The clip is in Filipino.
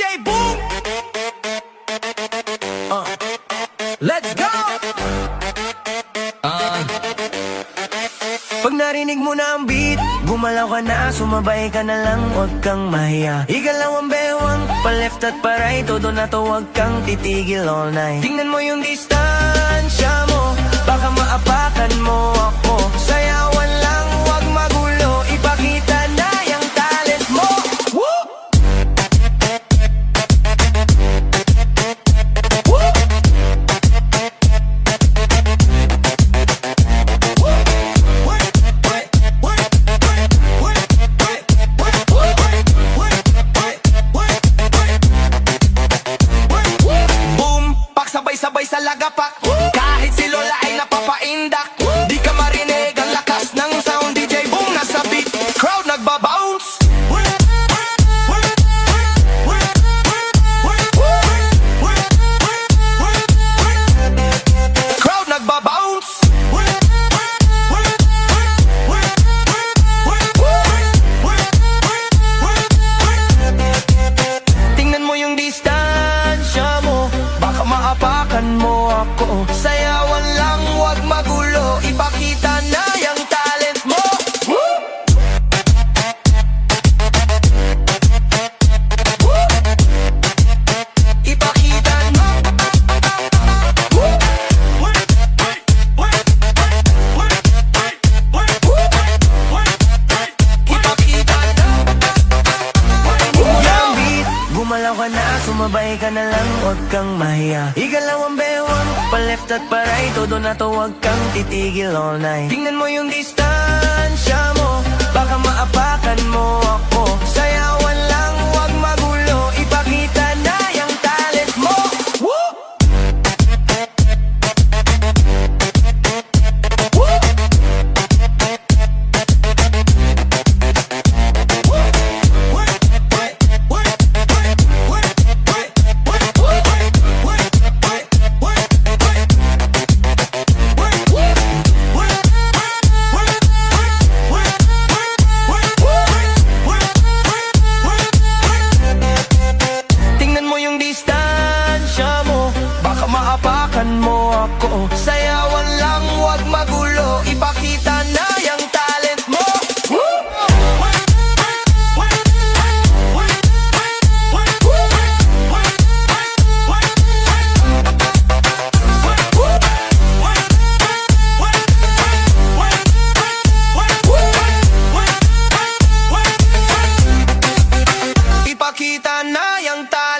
DJ Boom! Let's go! Pag narinig mo na ang beat, gumalaw ka na, sumabay ka na lang, huwag kang mahiya. Igalaw ang bewang, pa left at pa right, todo na to, huwag kang titigil all night. Tingnan mo yung distansya mo, baka maapakan mo ako. Sayawan lang, huwag magulo, ipakita na yung talent mo. Woo! Woo! Sabay-sabay sa lagapak, kahit si Lola ay napapaindak. Di ka marinig ang lakas ng sound, DJ Boom nasa beat, crowd nagbabounce. Crowd nagbabounce. Tingnan mo yung distansya mo, baka maapakan mo ako. Sayawan lang, huwag magulo, ipakita na yung talent mo. Woo! Woo! Ipakita na. Woo! Ipakita na. Yung beat, gumalaw ka na, sumabay ka na lang, huwag kang mahiya. Igalaw ang bewang, pa left at pa right, todo na to, huwag kang titigil all night. Tingnan mo yung distansya mo, baka maapakan mo ako. Sayawan lang, huwag magulo, ipakita na yung talent mo. Woo! Woo! Tingnan mo yung distansya mo, baka maapakan mo ako. Sayawan lang, huwag magulo, ipakita na yung talent mo. Woo! Ipakita na yung talent.